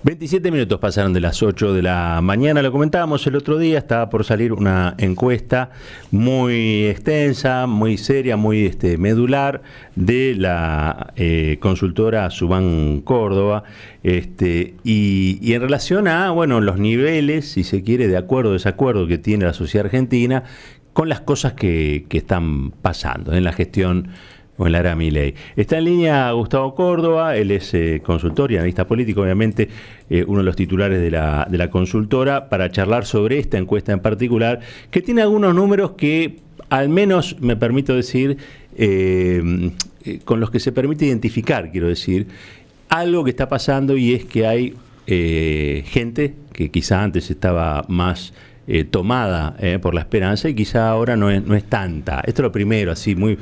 27 minutos pasaron de las 8 de la mañana, lo comentábamos el otro día, estaba por salir una encuesta muy extensa, muy seria, muy medular de la consultora Subán Córdoba, y en relación a los niveles, si se quiere, de acuerdo o desacuerdo que tiene la sociedad argentina con las cosas que están pasando en la gestión o en la era Milei. Está en línea Gustavo Córdoba, él es consultor y analista político, obviamente uno de los titulares de la consultora, para charlar sobre esta encuesta en particular, que tiene algunos números que, al menos me permito decir, con los que se permite identificar, quiero decir, algo que está pasando, y es que hay gente que quizá antes estaba más tomada por la esperanza y quizá ahora no es tanta. Esto es lo primero, así, muy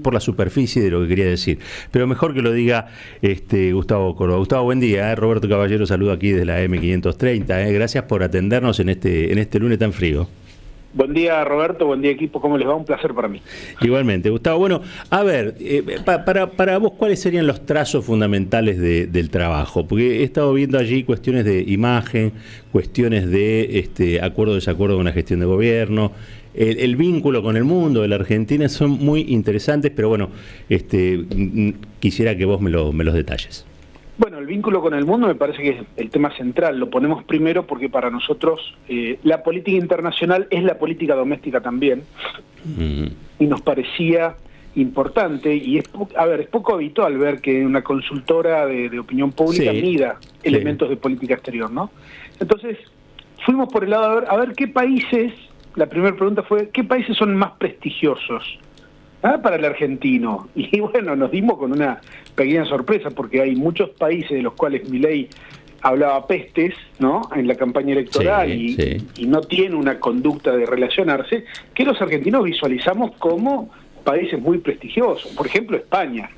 por la superficie de lo que quería decir. Pero mejor que lo diga Gustavo Córdoba. Gustavo, buen día. Roberto Caballero saluda aquí desde la M530. Gracias por atendernos en este lunes tan frío. Buen día, Roberto, buen día, equipo, ¿cómo les va? Un placer para mí. Igualmente, Gustavo. Bueno, a ver, para vos, ¿cuáles serían los trazos fundamentales del trabajo? Porque he estado viendo allí cuestiones de imagen, cuestiones de acuerdo o desacuerdo con la gestión de gobierno, el vínculo con el mundo de la Argentina, son muy interesantes, pero bueno, quisiera que vos me los detalles. Bueno, el vínculo con el mundo me parece que es el tema central. Lo ponemos primero porque para nosotros la política internacional es la política doméstica también. Y nos parecía importante, y es poco habitual ver que una consultora de opinión pública mida elementos de política exterior, ¿no? Entonces, fuimos por el lado a ver qué países, la primera pregunta fue, ¿qué países son más prestigiosos para el argentino? Y bueno, nos dimos con una pequeña sorpresa, porque hay muchos países de los cuales Milei hablaba pestes, ¿no?, en la campaña electoral, y no tiene una conducta de relacionarse, que los argentinos visualizamos como países muy prestigiosos. Por ejemplo, España,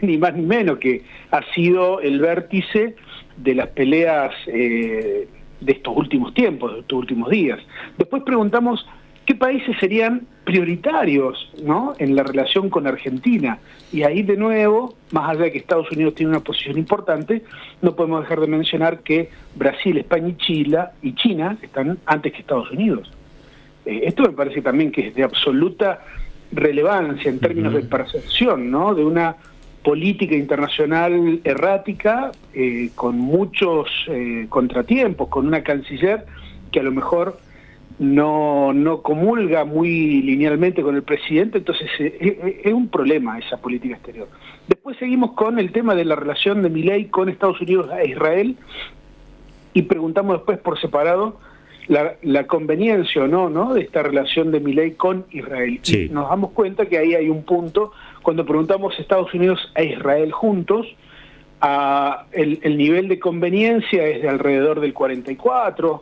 ni más ni menos, que ha sido el vértice de las peleas de estos últimos tiempos, de estos últimos días. Después preguntamos qué países serían prioritarios, ¿no?, en la relación con Argentina. Y ahí, de nuevo, más allá de que Estados Unidos tiene una posición importante, no podemos dejar de mencionar que Brasil, España y China están antes que Estados Unidos. Esto me parece también que es de absoluta relevancia en términos de percepción, ¿no?, de una política internacional errática, con muchos contratiempos, con una canciller que a lo mejor no comulga muy linealmente con el presidente. Entonces es un problema esa política exterior. Después seguimos con el tema de la relación de Milei con Estados Unidos e Israel, y preguntamos después por separado la conveniencia o no de esta relación de Milei con Israel. Y nos damos cuenta que ahí hay un punto, cuando preguntamos Estados Unidos e Israel juntos, el nivel de conveniencia es de alrededor del 44%,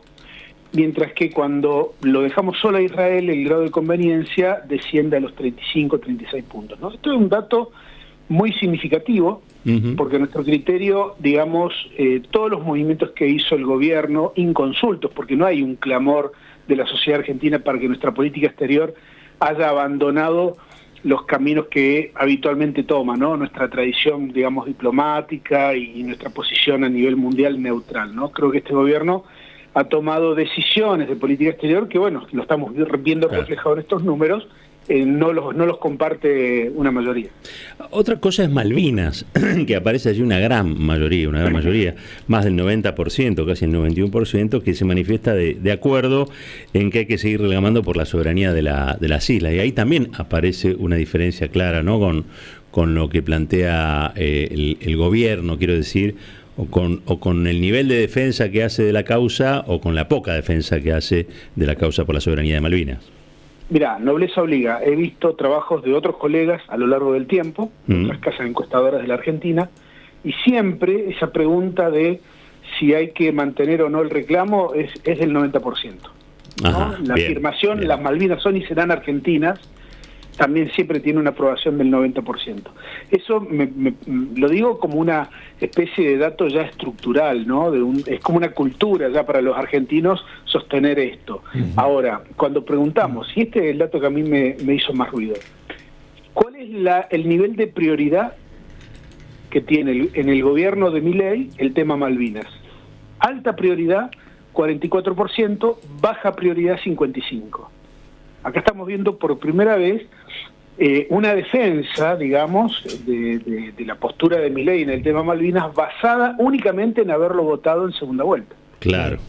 mientras que cuando lo dejamos solo a Israel, el grado de conveniencia desciende a los 35, 36 puntos, ¿no? Esto es un dato muy significativo, porque a nuestro criterio, digamos, todos los movimientos que hizo el gobierno, inconsultos, porque no hay un clamor de la sociedad argentina para que nuestra política exterior haya abandonado los caminos que habitualmente toma, ¿no?, nuestra tradición, digamos, diplomática y nuestra posición a nivel mundial neutral, ¿no? Creo que este gobierno ha tomado decisiones de política exterior que, bueno, lo estamos viendo reflejado en estos números, no los comparte una mayoría. Otra cosa es Malvinas, que aparece allí una gran mayoría, más del 90%, casi el 91%, que se manifiesta de acuerdo en que hay que seguir reclamando por la soberanía de las islas. Y ahí también aparece una diferencia clara, ¿no?, con lo que plantea el gobierno, quiero decir, o con el nivel de defensa que hace de la causa, o con la poca defensa que hace de la causa por la soberanía de Malvinas. Mirá, nobleza obliga. He visto trabajos de otros colegas a lo largo del tiempo, otras casas encuestadoras de la Argentina, y siempre esa pregunta de si hay que mantener o no el reclamo es del 90%. ¿no? La afirmación, las Malvinas son y serán argentinas, también siempre tiene una aprobación del 90%. Eso lo digo como una especie de dato ya estructural, ¿no? Es como una cultura ya para los argentinos sostener esto. Ahora, cuando preguntamos, y este es el dato que a mí me hizo más ruido, ¿cuál es el nivel de prioridad que tiene en el gobierno de Milei el tema Malvinas. Alta prioridad, 44%, baja prioridad, 55%. Acá estamos viendo por primera vez una defensa, digamos, de la postura de Milei en el tema Malvinas basada únicamente en haberlo votado en segunda vuelta. Claro.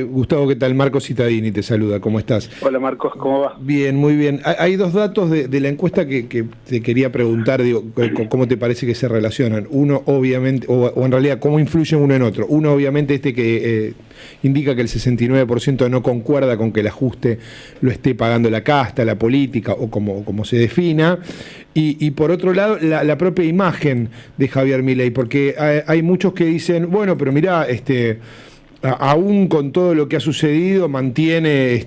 Gustavo, ¿qué tal? Marcos Cittadini te saluda, ¿cómo estás? Hola Marcos, ¿cómo va? Bien, muy bien. Hay dos datos de la encuesta que te quería preguntar, digo, ¿cómo te parece que se relacionan? Uno, obviamente, o en realidad, ¿cómo influyen uno en otro? Uno, obviamente, que indica que el 69% no concuerda con que el ajuste lo esté pagando la casta, la política, o como se defina. Y por otro lado, la propia imagen de Javier Milei, porque hay muchos que dicen, bueno, pero mirá, aún con todo lo que ha sucedido, mantiene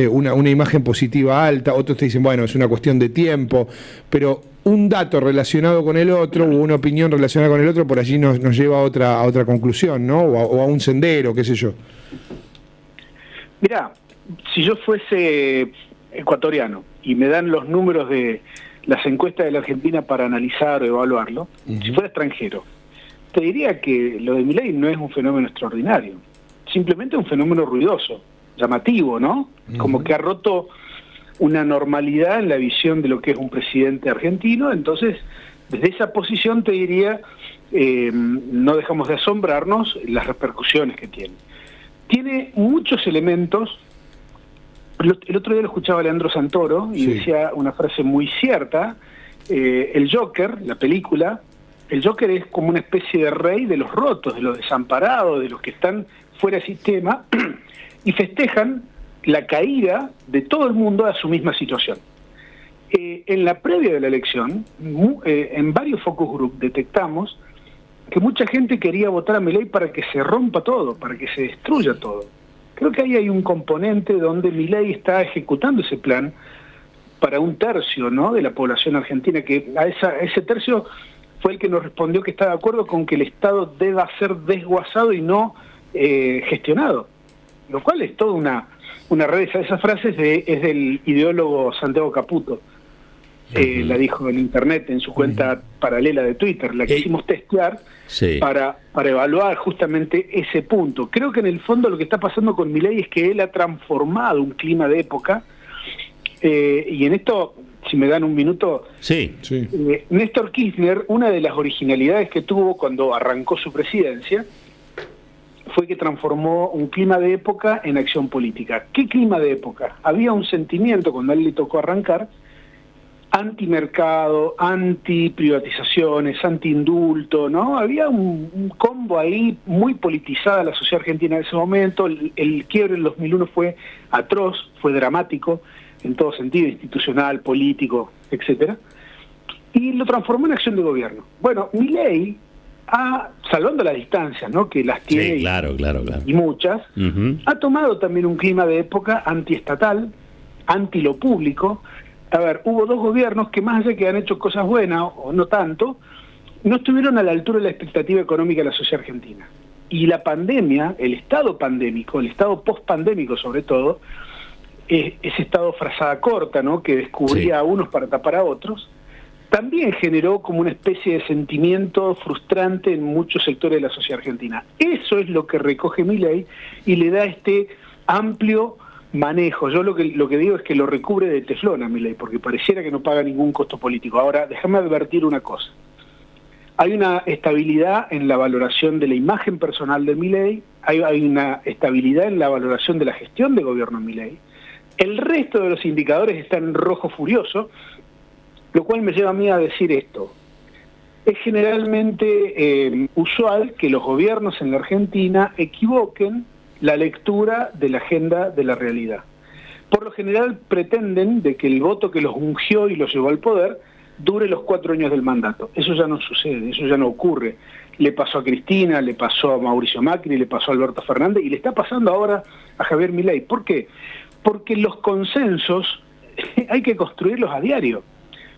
una imagen positiva alta. Otros te dicen, bueno, es una cuestión de tiempo, pero un dato relacionado con el otro, o una opinión relacionada con el otro, por allí nos lleva a otra conclusión, ¿no? O a un sendero, qué sé yo. Mirá, si yo fuese ecuatoriano y me dan los números de las encuestas de la Argentina para analizar o evaluarlo, si fuera extranjero, te diría que lo de Milei no es un fenómeno extraordinario, simplemente un fenómeno ruidoso, llamativo, ¿no? Como que ha roto una normalidad en la visión de lo que es un presidente argentino. Entonces, desde esa posición te diría, no dejamos de asombrarnos las repercusiones que tiene. Tiene muchos elementos. El otro día lo escuchaba a Leandro Santoro y decía una frase muy cierta. El Joker, la película, el Joker es como una especie de rey de los rotos, de los desamparados, de los que están fuera de sistema, y festejan la caída de todo el mundo a su misma situación. En la previa de la elección, en varios focus group detectamos que mucha gente quería votar a Milei para que se rompa todo, para que se destruya todo. Creo que ahí hay un componente donde Milei está ejecutando ese plan para un tercio, ¿no?, de la población argentina, que ese tercio fue el que nos respondió que está de acuerdo con que el Estado deba ser desguazado y no gestionado, lo cual es toda una red. Esa frase es del ideólogo Santiago Caputo, la dijo en internet, en su cuenta paralela de Twitter, la quisimos testear para evaluar justamente ese punto. Creo que en el fondo lo que está pasando con Milei es que él ha transformado un clima de época, y en esto, si me dan un minuto, Néstor Kirchner, una de las originalidades que tuvo cuando arrancó su presidencia fue que transformó un clima de época en acción política. ¿Qué clima de época? Había un sentimiento, cuando a él le tocó arrancar, antimercado, anti-privatizaciones, anti-indulto, ¿no? Había un combo ahí muy politizada la sociedad argentina en ese momento. El quiebre en 2001 fue atroz, fue dramático, en todo sentido, institucional, político, etcétera, y lo transformó en acción de gobierno. Bueno, Milei, salvando las distancias, ¿no?, que las tiene, claro. Y muchas, ha tomado también un clima de época antiestatal, anti lo público. A ver, hubo dos gobiernos que, más allá de que han hecho cosas buenas o no tanto, no estuvieron a la altura de la expectativa económica de la sociedad argentina. Y la pandemia, el estado pandémico, el estado post-pandémico sobre todo, ese estado frazada corta, ¿no?, que descubría a unos para tapar a otros, también generó como una especie de sentimiento frustrante en muchos sectores de la sociedad argentina. Eso es lo que recoge Milei y le da este amplio manejo. Yo lo que digo es que lo recubre de teflón a Milei, porque pareciera que no paga ningún costo político. Ahora, déjame advertir una cosa. Hay una estabilidad en la valoración de la imagen personal de Milei, hay una estabilidad en la valoración de la gestión de gobierno de Milei. El resto de los indicadores están en rojo furioso, lo cual me lleva a mí a decir esto. Es generalmente usual que los gobiernos en la Argentina equivoquen la lectura de la agenda de la realidad. Por lo general pretenden de que el voto que los ungió y los llevó al poder dure los 4 años del mandato. Eso ya no sucede, eso ya no ocurre. Le pasó a Cristina, le pasó a Mauricio Macri, le pasó a Alberto Fernández y le está pasando ahora a Javier Milei. ¿Por qué? Porque los consensos hay que construirlos a diario.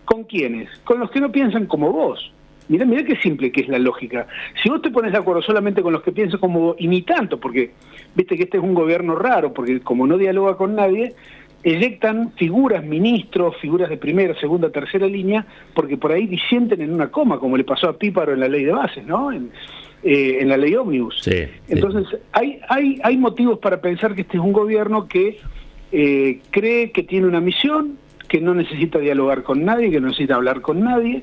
¿Con quiénes? Con los que no piensan como vos. Mirá qué simple que es la lógica. Si vos te pones de acuerdo solamente con los que piensan como vos, y ni tanto, porque viste que este es un gobierno raro, porque como no dialoga con nadie, eyectan figuras, ministros, figuras de primera, segunda, tercera línea, porque por ahí disienten en una coma, como le pasó a Píparo en la ley de bases, ¿no? En la ley ómnibus. Sí, entonces, hay motivos para pensar que este es un gobierno que cree que tiene una misión, que no necesita dialogar con nadie, que no necesita hablar con nadie,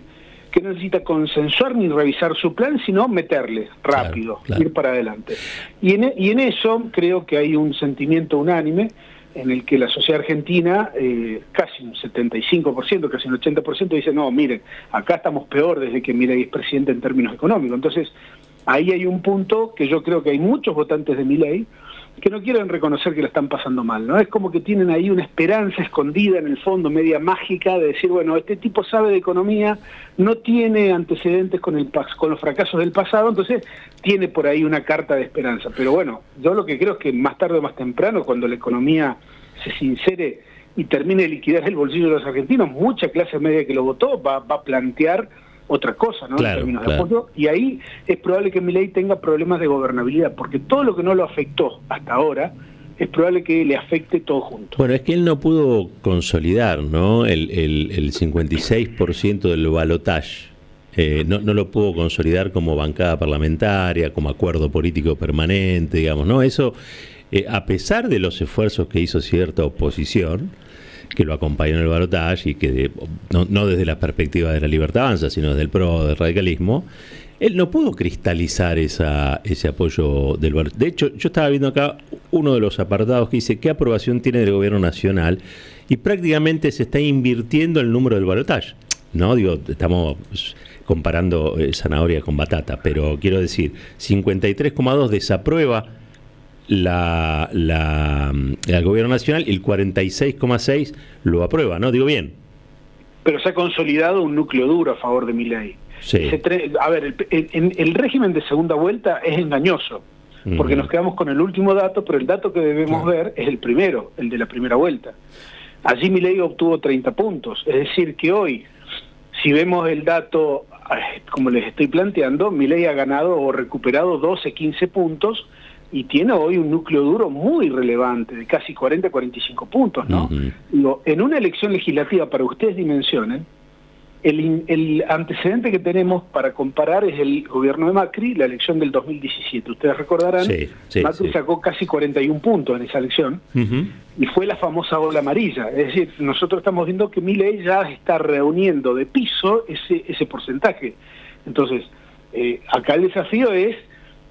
que no necesita consensuar ni revisar su plan, sino meterle rápido, claro. Ir para adelante. Y en eso creo que hay un sentimiento unánime en el que la sociedad argentina, casi un 75%, casi un 80%, dice, no, miren, acá estamos peor desde que Milei es presidente en términos económicos. Entonces, ahí hay un punto que yo creo que hay muchos votantes de Milei que no quieren reconocer que la están pasando mal, ¿no? Es como que tienen ahí una esperanza escondida en el fondo, media mágica, de decir, bueno, este tipo sabe de economía, no tiene antecedentes con los fracasos del pasado, entonces tiene por ahí una carta de esperanza. Pero bueno, yo lo que creo es que más tarde o más temprano, cuando la economía se sincere y termine de liquidar el bolsillo de los argentinos, mucha clase media que lo votó va a plantear otra cosa, ¿no? Claro, en términos claro. de apoyo, y ahí es probable que Milei tenga problemas de gobernabilidad, porque todo lo que no lo afectó hasta ahora, es probable que le afecte todo junto. Bueno, es que él no pudo consolidar, ¿no? El 56% del balotaje. No lo pudo consolidar como bancada parlamentaria, como acuerdo político permanente, digamos, ¿no? Eso, a pesar de los esfuerzos que hizo cierta oposición, que lo acompañó en el balotaje y que no desde la perspectiva de la Libertad Avanza, sino desde el PRO, del radicalismo, él no pudo cristalizar ese apoyo del balotaje. De hecho, yo estaba viendo acá uno de los apartados que dice qué aprobación tiene del gobierno nacional y prácticamente se está invirtiendo el número del balotaje, ¿no? Digo, estamos comparando zanahoria con batata, pero quiero decir, 53,2 desaprueba el gobierno nacional y el 46,6 lo aprueba, ¿no? Digo bien. Pero se ha consolidado un núcleo duro a favor de Milei. Sí. A ver, el régimen de segunda vuelta es engañoso, porque nos quedamos con el último dato, pero el dato que debemos ver es el primero, el de la primera vuelta. Allí Milei obtuvo 30 puntos, es decir que hoy, si vemos el dato como les estoy planteando, Milei ha ganado o recuperado 12, 15 puntos, y tiene hoy un núcleo duro muy relevante, de casi 40, 45 puntos, ¿no? Digo, en una elección legislativa, para ustedes dimensionen, el antecedente que tenemos para comparar es el gobierno de Macri, la elección del 2017. Ustedes recordarán, Macri sacó casi 41 puntos en esa elección, y fue la famosa ola amarilla. Es decir, nosotros estamos viendo que Milei ya está reuniendo de piso ese porcentaje. Entonces, acá el desafío es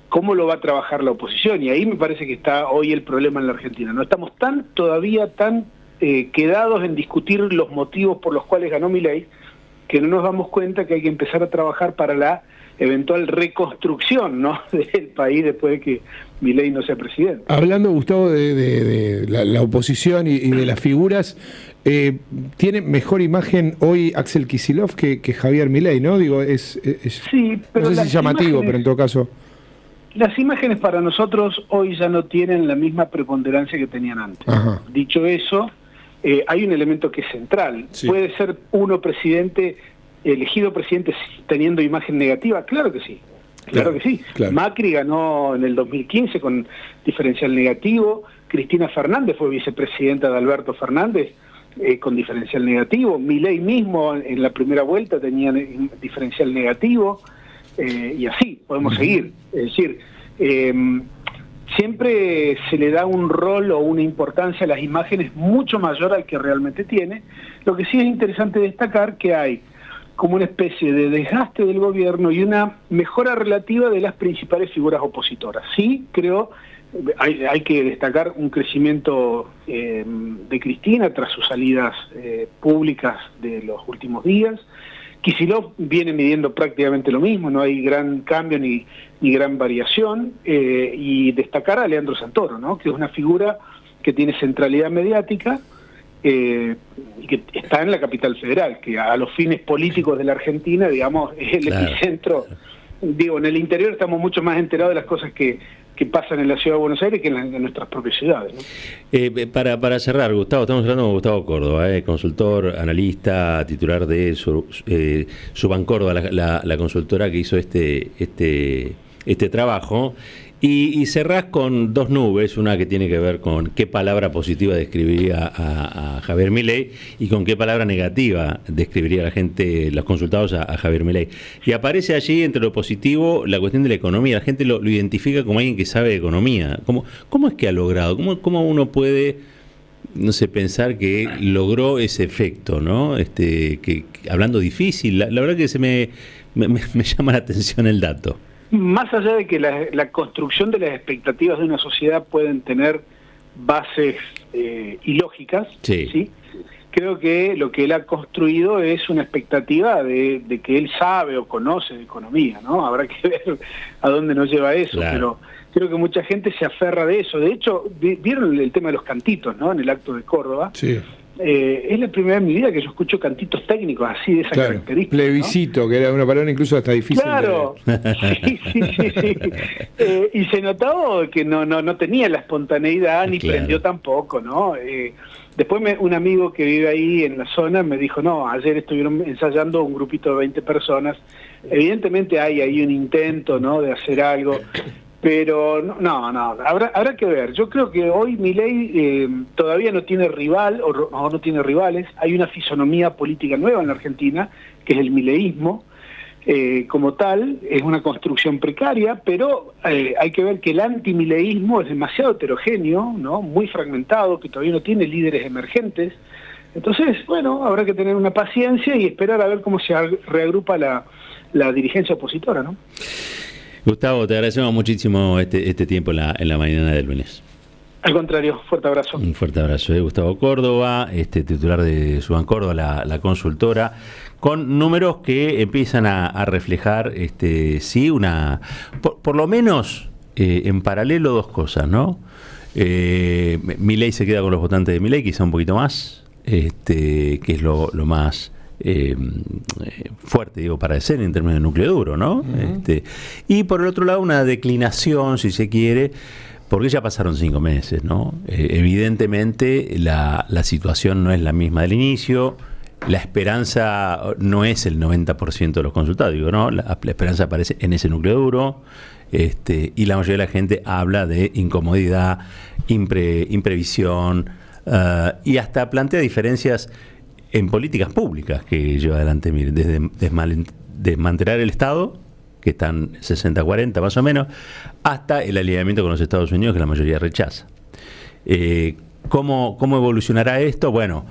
cómo lo va a trabajar la oposición, y ahí me parece que está hoy el problema en la Argentina. No estamos todavía tan quedados en discutir los motivos por los cuales ganó Milei, que no nos damos cuenta que hay que empezar a trabajar para la eventual reconstrucción, ¿no?, del país después de que Milei no sea presidente. Hablando, Gustavo, de la oposición y de las figuras, ¿tiene mejor imagen hoy Axel Kicillof que Javier Milei, no? Digo, sí, pero no sé si es llamativo, pero en todo caso... Las imágenes para nosotros hoy ya no tienen la misma preponderancia que tenían antes. Ajá. Dicho eso, hay un elemento que es central. Sí. ¿Puede ser uno elegido presidente teniendo imagen negativa? Claro que sí. Claro que sí. Claro. Macri ganó en el 2015 con diferencial negativo. Cristina Fernández fue vicepresidenta de Alberto Fernández con diferencial negativo. Milei mismo en la primera vuelta tenía diferencial negativo. Y así podemos seguir. Es decir, siempre se le da un rol o una importancia a las imágenes mucho mayor al que realmente tiene. Lo que sí es interesante destacar que hay como una especie de desgaste del gobierno y una mejora relativa de las principales figuras opositoras. Sí, creo, hay que destacar un crecimiento de Cristina tras sus salidas públicas de los últimos días. Kicillof viene midiendo prácticamente lo mismo, no hay gran cambio ni gran variación, y destacar a Leandro Santoro, ¿no?, que es una figura que tiene centralidad mediática y que está en la capital federal, que a los fines políticos de la Argentina, digamos, es el epicentro. Digo, en el interior estamos mucho más enterados de las cosas que pasan en la ciudad de Buenos Aires que en nuestras propias ciudades, ¿no? Para cerrar, Gustavo, estamos hablando con Gustavo Córdoba, consultor, analista, titular de Suban Córdoba, la consultora que hizo este este trabajo. Y cerrás con dos nubes, una que tiene que ver con qué palabra positiva describiría a Javier Milei y con qué palabra negativa describiría la gente, los consultados a Javier Milei. Y aparece allí entre lo positivo la cuestión de la economía. La gente lo identifica como alguien que sabe de economía. ¿Cómo es que ha logrado? ¿Cómo uno puede, no sé, pensar que logró ese efecto, ¿no? Que hablando difícil, la verdad que me llama la atención el dato. Más allá de que la construcción de las expectativas de una sociedad pueden tener bases ilógicas, ¿sí? Creo que lo que él ha construido es una expectativa de que él sabe o conoce de economía, ¿no? Habrá que ver a dónde nos lleva eso, claro. Pero creo que mucha gente se aferra de eso. De hecho, vieron el tema de los cantitos, ¿no? En el acto de Córdoba. Sí. Es la primera vez en mi vida que yo escucho cantitos técnicos así de esa característica. Plebiscito, ¿no? Que era una palabra incluso hasta difícil. Claro, sí. Y se notó que no tenía la espontaneidad ni prendió tampoco, ¿no? Después un amigo que vive ahí en la zona me dijo, no, ayer estuvieron ensayando un grupito de 20 personas. Evidentemente hay ahí un intento, ¿no? De hacer algo. Pero no, habrá que ver. Yo creo que hoy Milei todavía no tiene rival o no tiene rivales. Hay una fisonomía política nueva en la Argentina, que es el mileísmo. Como tal, es una construcción precaria, pero hay que ver que el antimileísmo es demasiado heterogéneo, ¿no? Muy fragmentado, que todavía no tiene líderes emergentes. Entonces, bueno, habrá que tener una paciencia y esperar a ver cómo se reagrupa la dirigencia opositora, ¿no? Gustavo, te agradecemos muchísimo este tiempo en la mañana del lunes. Al contrario, fuerte abrazo. Un fuerte abrazo. Gustavo Córdoba, titular de Suban Córdoba, la consultora, con números que empiezan a reflejar, sí, por lo menos en paralelo dos cosas, ¿no? Milei se queda con los votantes de Milei, quizá un poquito más, que es lo más fuerte, digo, para ser en términos de núcleo duro, ¿no? Y por el otro lado una declinación, si se quiere, porque ya pasaron 5 meses, ¿no? Evidentemente la situación no es la misma del inicio, la esperanza no es el 90% de los consultados, digo, ¿no? La esperanza aparece en ese núcleo duro, y la mayoría de la gente habla de incomodidad, imprevisión, y hasta plantea diferencias en políticas públicas que lleva adelante, miren, desde desmantelar el Estado, que están 60-40 más o menos, hasta el alineamiento con los Estados Unidos, que la mayoría rechaza. ¿Cómo evolucionará esto? Bueno,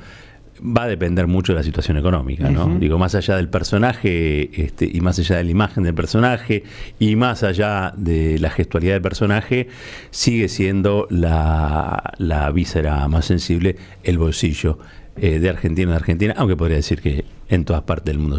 va a depender mucho de la situación económica, ¿no? Uh-huh. Digo, más allá del personaje, y más allá de la imagen del personaje, y más allá de la gestualidad del personaje, sigue siendo la víscera más sensible, el bolsillo de Argentina, aunque podría decir que en todas partes del mundo